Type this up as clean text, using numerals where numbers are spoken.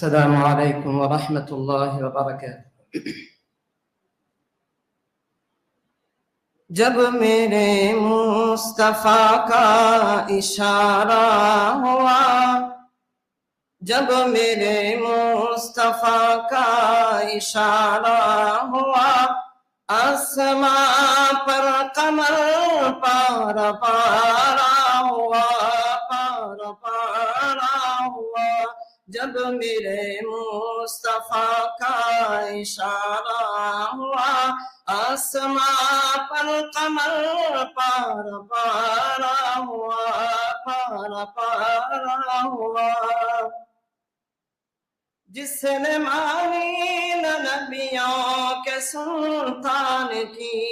السلام علیکم ورحمۃ اللہ وبرکاتہ۔ جب میرے مصطفیٰ کا اشارہ ہوا، جب میرے مصطفیٰ کا اشارہ ہوا، آسمان پر قمر پار پارا ہوا، پار پارا ہوا۔ جب میرے مصطفیٰ کا اشارہ ہوا، آسمان پر قمر پار پارا ہوا، پار پارا ہوا۔ جس نے مانی نبیوں کے سلطان کی